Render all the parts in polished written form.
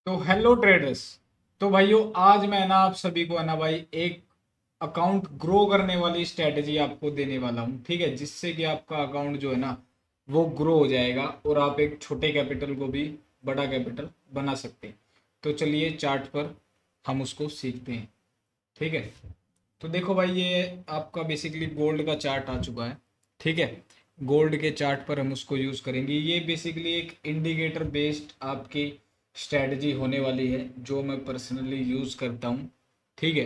तो hello traders. तो भाइयों आज मैं ना आप सभी को है ना भाई एक अकाउंट ग्रो करने वाली स्ट्रेटजी आपको देने वाला हूँ, ठीक है, जिससे कि आपका अकाउंट जो है ना वो ग्रो हो जाएगा और आप एक छोटे कैपिटल को भी बड़ा कैपिटल बना सकते हैं। तो चलिए चार्ट पर हम उसको सीखते हैं, ठीक है। तो देखो भाई ये आपका बेसिकली गोल्ड का चार्ट आ चुका है, ठीक है। गोल्ड के चार्ट पर हम उसको यूज़ करेंगे। ये बेसिकली एक इंडिकेटर बेस्ड आपकी स्ट्रेटजी होने वाली है जो मैं पर्सनली यूज़ करता हूँ, ठीक है।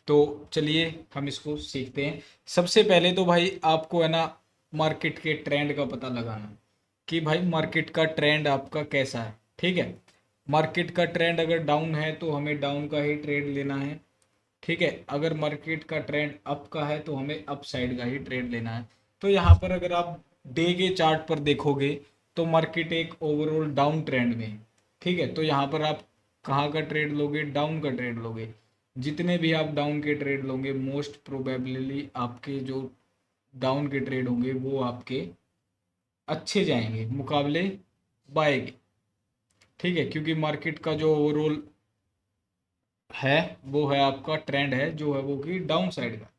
तो चलिए हम इसको सीखते हैं। सबसे पहले तो भाई आपको है ना मार्केट के ट्रेंड का पता लगाना कि भाई मार्केट का ट्रेंड आपका कैसा है, ठीक है। मार्केट का ट्रेंड अगर डाउन है तो हमें डाउन का ही ट्रेड लेना है, ठीक है। अगर मार्केट का ट्रेंड अप का है तो हमें अप साइड का ही ट्रेड लेना है। तो यहाँ पर अगर आप डे के चार्ट पर देखोगे तो मार्केट एक ओवरऑल डाउन ट्रेंड में है, ठीक है। तो यहाँ पर आप कहाँ का ट्रेड लोगे? डाउन का ट्रेड लोगे। जितने भी आप डाउन के ट्रेड लोगे मोस्ट प्रोबेबली आपके जो डाउन के ट्रेड होंगे वो आपके अच्छे जाएंगे मुकाबले बाय के, ठीक है। क्योंकि मार्केट का जो ओवरऑल है वो है आपका ट्रेंड है जो है वो कि डाउन साइड का,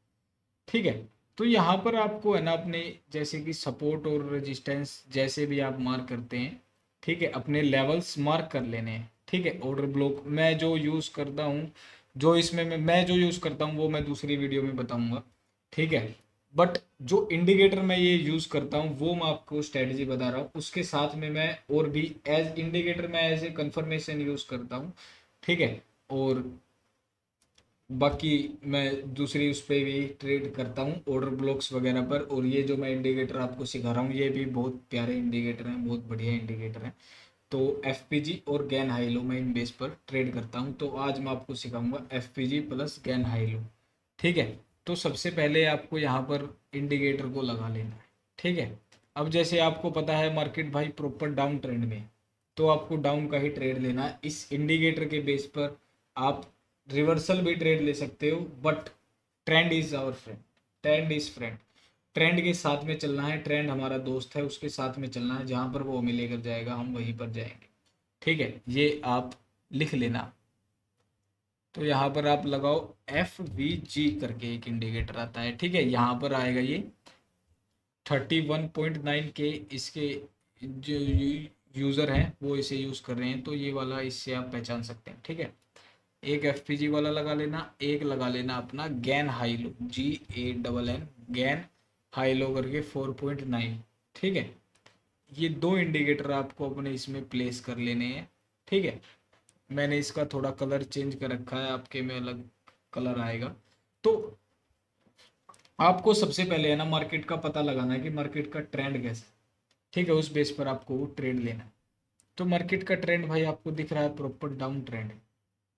ठीक है। तो यहाँ पर आपको है ना अपने जैसे कि सपोर्ट और रेजिस्टेंस जैसे भी आप मार्क करते हैं, ठीक है, अपने लेवल्स मार्क कर लेने हैं, ठीक है। ऑर्डर ब्लॉक मैं जो यूज़ करता हूँ, जो इसमें मैं जो यूज़ करता हूँ वो मैं दूसरी वीडियो में बताऊंगा, ठीक है। बट जो इंडिकेटर मैं ये यूज़ करता हूँ वो मैं आपको स्ट्रेटजी बता रहा हूँ, उसके साथ में मैं और भी एज इंडिकेटर मैं एज ए कंफर्मेशन यूज़ करता हूँ, ठीक है। और बाकी मैं दूसरी उस पर भी ट्रेड करता हूँ ऑर्डर ब्लॉक्स वगैरह पर। और ये जो मैं इंडिकेटर आपको सिखा रहा हूँ ये भी बहुत प्यारे इंडिकेटर हैं, बहुत बढ़िया इंडिकेटर हैं। तो एफ और गैन हाई लो मैं इन बेस पर ट्रेड करता हूँ। तो आज मैं आपको सिखाऊंगा F plus Gann high low, ठीक है। तो सबसे पहले आपको यहाँ पर इंडिकेटर को लगा लेना है, ठीक है। अब जैसे आपको पता है मार्केट भाई प्रॉपर डाउन ट्रेंड में है, तो आपको डाउन का ही ट्रेड लेना है। इस इंडिकेटर के बेस पर आप रिवर्सल भी ट्रेड ले सकते हो, but trend is our friend, trend is friend. Trend के साथ में चलना है, ट्रेंड हमारा दोस्त है, उसके साथ में चलना है, जहां पर वो हमें लेकर जाएगा हम वहीं पर जाएंगे, ठीक है। ये आप लिख लेना। तो यहाँ पर आप लगाओ FVG करके एक इंडिकेटर आता है, ठीक है। यहाँ पर आएगा ये 31.9 के इसके जो यूज़र हैं वो इसे यूज़ कर रहे हैं, तो ये वाला इससे आप पहचान सकते हैं, ठीक है। एक FPG वाला लगा लेना, एक लगा लेना अपना Gann high low, GANN Gann high low करके 4.9, ठीक है। ये दो इंडिकेटर आपको अपने इसमें प्लेस कर लेने हैं, ठीक है। मैंने इसका थोड़ा कलर चेंज कर रखा है, आपके में अलग कलर आएगा। तो आपको सबसे पहले है ना मार्केट का पता लगाना है कि मार्केट का ट्रेंड कैसा है, ठीक है। उस बेस पर आपको वो ट्रेड लेना है। तो मार्केट का ट्रेंड भाई आपको दिख रहा है प्रॉपर डाउन ट्रेंड है,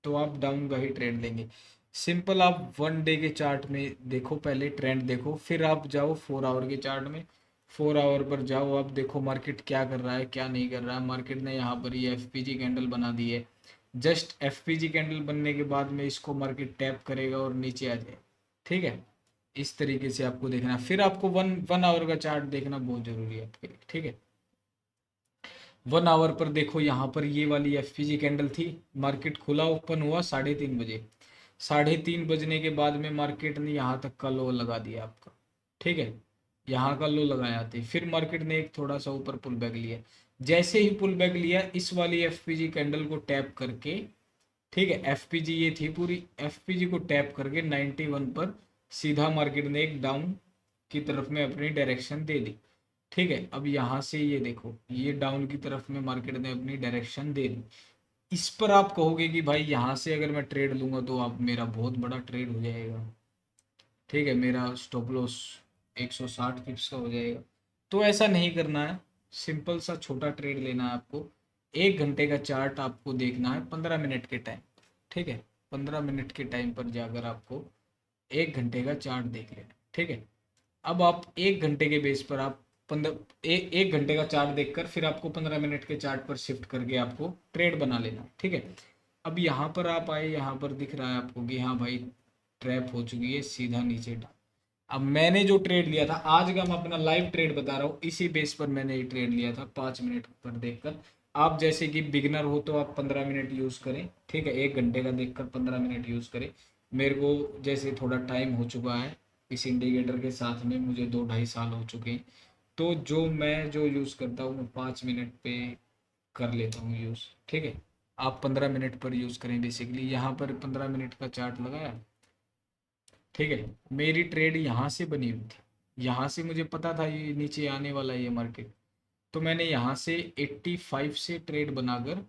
तो आप डाउन का ही ट्रेंड लेंगे। सिंपल आप 1 डे के चार्ट में देखो, पहले ट्रेंड देखो, फिर आप जाओ 4 आवर के चार्ट में। 4 आवर पर जाओ, आप देखो मार्केट क्या कर रहा है क्या नहीं कर रहा है। मार्केट ने यहाँ पर ये FPG कैंडल बना दी है। जस्ट FPG कैंडल बनने के बाद में इसको मार्केट टैप करेगा और नीचे आ जाए, ठीक है। इस तरीके से आपको देखना है। फिर आपको वन वन आवर का चार्ट देखना बहुत जरूरी है आपके लिए, ठीक है। 1 आवर पर देखो, यहाँ पर ये वाली FPG कैंडल थी। मार्केट खुला ओपन हुआ 3:30 बजे। 3:30 बजने के बाद में मार्केट ने यहाँ तक का लो लगा दिया आपका, ठीक है। यहाँ का लो लगाया थी, फिर मार्केट ने एक थोड़ा सा ऊपर पुल बैक लिया। जैसे ही पुल बैक लिया इस वाली FPG कैंडल को टैप करके, ठीक है, FPG ये थी पूरी, FPG को टैप करके 91 पर सीधा मार्केट ने एक डाउन की तरफ में अपनी डायरेक्शन दे दी, ठीक है। अब यहाँ से ये देखो ये डाउन की तरफ में मार्केट ने अपनी डायरेक्शन दे दी। इस पर आप कहोगे कि भाई यहाँ से अगर मैं ट्रेड लूंगा तो आप मेरा बहुत बड़ा ट्रेड हो जाएगा, ठीक है, मेरा स्टॉप लॉस 160 पिप्स का हो जाएगा। तो ऐसा नहीं करना है, सिंपल सा छोटा ट्रेड लेना है आपको। 1 घंटे का चार्ट आपको देखना है 15 मिनट के टाइम, ठीक है। 15 मिनट के टाइम पर जाकर आपको 1 घंटे का चार्ट देख लेना, ठीक है। अब आप 1 घंटे के बेस पर आप 1 घंटे का चार्ट देखकर फिर आपको 15 मिनट के चार्ट पर शिफ्ट करके आपको ट्रेड बना लेना, ठीक है। अब यहाँ पर आप आए, यहाँ पर दिख रहा है आपको कि हाँ भाई ट्रैप हो चुकी है, सीधा नीचे डाल। अब मैंने जो ट्रेड लिया था आज का मैं अपना लाइव ट्रेड बता रहा हूँ, इसी बेस पर मैंने ये ट्रेड लिया था 5 मिनट पर देखकर। आप जैसे कि बिगिनर हो तो आप 15 मिनट यूज़ करें, ठीक है, 1 घंटे का देखकर 15 मिनट यूज़ करें। मेरे को जैसे थोड़ा टाइम हो चुका है इस इंडिकेटर के साथ में, मुझे 2 ढाई साल हो चुके हैं, तो मैं जो यूज़ करता हूँ मैं 5 मिनट पे कर लेता हूँ यूज़, ठीक है। आप 15 मिनट पर यूज़ करें बेसिकली। यहाँ पर 15 मिनट का चार्ट लगाया, ठीक है। मेरी ट्रेड यहाँ से बनी हुई थी, यहाँ से मुझे पता था ये नीचे आने वाला है ये मार्केट, तो मैंने यहाँ से 85 से ट्रेड बनाकर,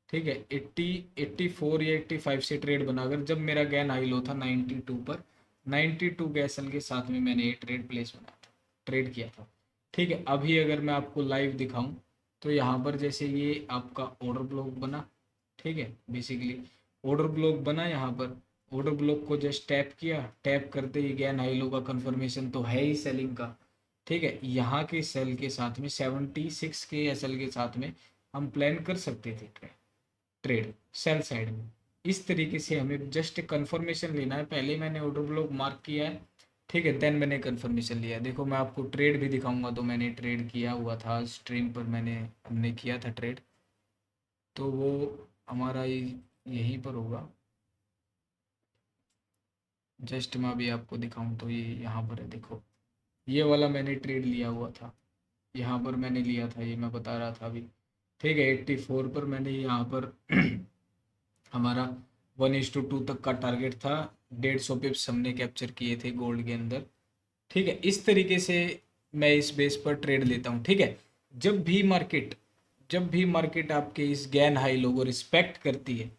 ठीक है, 84 या 85 से ट्रेड बनाकर, जब मेरा गैन हाई लो था 92 पर, 92 के एसएल के साथ में मैंने ये ट्रेड प्लेस बनाया था, ट्रेड किया था, ठीक है। अभी अगर मैं आपको लाइव दिखाऊं तो यहाँ पर जैसे ये आपका ऑर्डर ब्लॉक बना, ठीक है, बेसिकली ऑर्डर ब्लॉक बना। यहाँ पर ऑर्डर ब्लॉक को जस्ट टैप किया, टैप करते ही गैन हाई लो का कंफर्मेशन तो है ही सेलिंग का, ठीक है। यहाँ के सेल के साथ में 76 के एसएल के साथ में हम प्लान कर सकते थे ट्रेड सेल साइड में। इस तरीके से हमें जस्ट कंफर्मेशन लेना है। पहले मैंने ऑर्डर ब्लॉक मार्क किया है, ठीक है, देन मैंने कंफर्मेशन लिया। देखो मैं आपको ट्रेड भी दिखाऊंगा, तो मैंने ट्रेड किया हुआ था स्ट्रीम पर, हमने किया था ट्रेड, तो वो हमारा यहीं पर होगा। जस्ट मैं अभी आपको दिखाऊं तो ये यहाँ पर है, देखो ये वाला मैंने ट्रेड लिया हुआ था, यहाँ पर मैंने लिया था, ये मैं बता रहा था अभी, ठीक है। 84 पर मैंने यहाँ पर हमारा 1:2 तक का टारगेट था, 150 पिप्स हमने कैप्चर किए थे गोल्ड के अंदर, ठीक है। इस तरीके से मैं इस बेस पर ट्रेड लेता हूँ, ठीक है। जब भी मार्केट जब भी मार्केट आपके इस गैन हाई लो को रिस्पेक्ट करती है,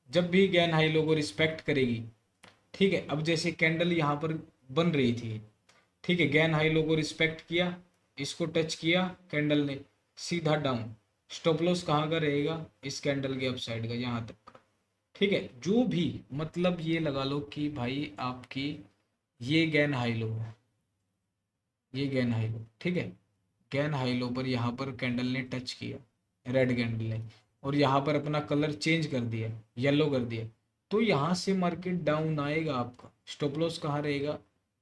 जब भी गैन हाई लो को रिस्पेक्ट करेगी, ठीक है। अब जैसे कैंडल यहाँ पर बन रही थी, ठीक है, गैन हाई लो को रिस्पेक्ट किया, इसको टच किया कैंडल ने, सीधा डाउन। स्टॉप लॉस कहाँ का रहेगा, इस कैंडल के अपसाइड का, यहाँ तक का, ठीक है। जो भी मतलब ये लगा लो कि भाई आपकी ये गैन हाई लो है, ये गैन हाई लो, ठीक है। गैन हाई लो पर यहाँ पर कैंडल ने टच किया, रेड कैंडल ने, और यहाँ पर अपना कलर चेंज कर दिया, येलो कर दिया, तो यहाँ से मार्केट डाउन आएगा। आपका स्टॉप लॉस कहाँ रहेगा,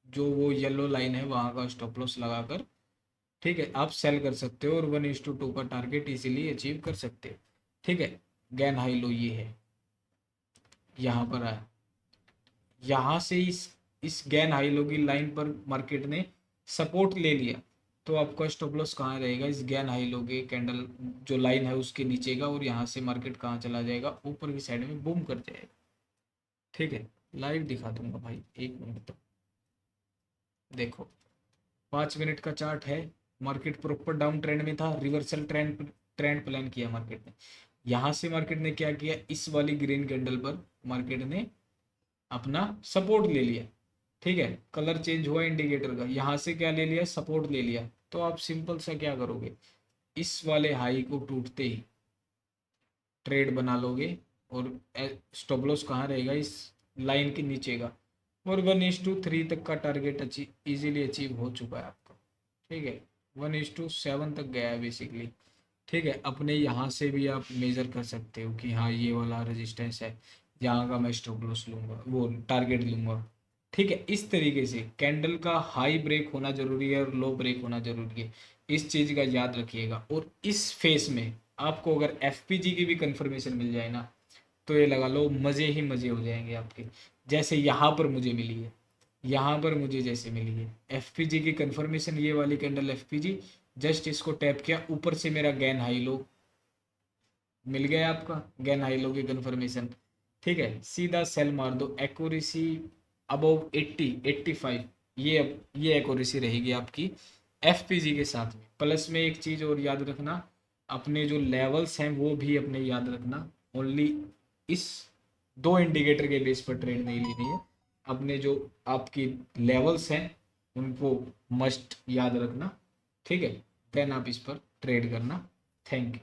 जो वो येलो लाइन है वहाँ का स्टॉप लॉस लगाकर, ठीक है, आप सेल कर सकते हो और 1:2 का टारगेट इजीली अचीव कर सकते हो, ठीक है। गैन हाई लो ये है, यहाँ पर आया, यहाँ से इस गैन हाई लो की लाइन पर मार्केट ने सपोर्ट ले लिया, तो आपका स्टॉप लॉस कहाँ रहेगा, इस गैन हाई लो के कैंडल जो लाइन है उसके नीचे का, और यहाँ से मार्केट कहाँ चला जाएगा, ऊपर की साइड में बूम कर जाएगा, ठीक है। लाइव दिखा दूंगा भाई, 1 मिनट तक देखो, 5 मिनट का चार्ट है। मार्केट प्रॉपर डाउन ट्रेंड में था, रिवर्सल ट्रेंड ट्रेंड प्लान किया मार्केट ने। यहाँ से मार्केट ने क्या किया, इस वाली ग्रीन कैंडल पर मार्केट ने अपना सपोर्ट ले लिया, ठीक है। कलर चेंज हुआ इंडिकेटर का, यहाँ से क्या ले लिया, सपोर्ट ले लिया, तो आप सिंपल सा क्या करोगे, इस वाले हाई को टूटते ही ट्रेड बना लोगे, और स्टॉप लॉस कहाँ रहेगा, इस लाइन के नीचे का, और 1:3 तक का टारगेट इजीली अचीव हो चुका है आपका, ठीक है। 1:7 तक गया है बेसिकली, ठीक है। अपने यहाँ से भी आप मेजर कर सकते हो कि हाँ ये वाला रेजिस्टेंस है, यहाँ का मैं स्टॉप लॉस लूंगा, वो टारगेट लूंगा, ठीक है। इस तरीके से कैंडल का हाई ब्रेक होना जरूरी है और लो ब्रेक होना जरूरी है, इस चीज़ का याद रखिएगा। और इस फेस में आपको अगर एफपीजी की भी कंफर्मेशन मिल जाए ना, तो ये लगा लो मज़े ही मज़े हो जाएंगे आपके, जैसे यहाँ पर मुझे मिली है, यहाँ पर मुझे जैसे मिली है एफपीजी की कंफर्मेशन, ये वाली कैंडल एफपीजी, जस्ट इसको टैप किया, ऊपर से मेरा गैन हाई लो मिल गया, आपका गैन हाई लो की कंफर्मेशन, ठीक है। सीधा सेल मार दो, एक्यूरेसी अबव 80 85, ये एक्यूरेसी रहेगी आपकी एफपीजी के साथ में। प्लस में एक चीज़ और याद रखना, अपने जो लेवल्स हैं वो भी अपने याद रखना, ओनली इस दो इंडिकेटर के बेस पर ट्रेड नहीं लेनी है, अपने जो आपकी लेवल्स हैं उनको मस्ट याद रखना, ठीक है। देन आप इस पर ट्रेड करना। Thank you.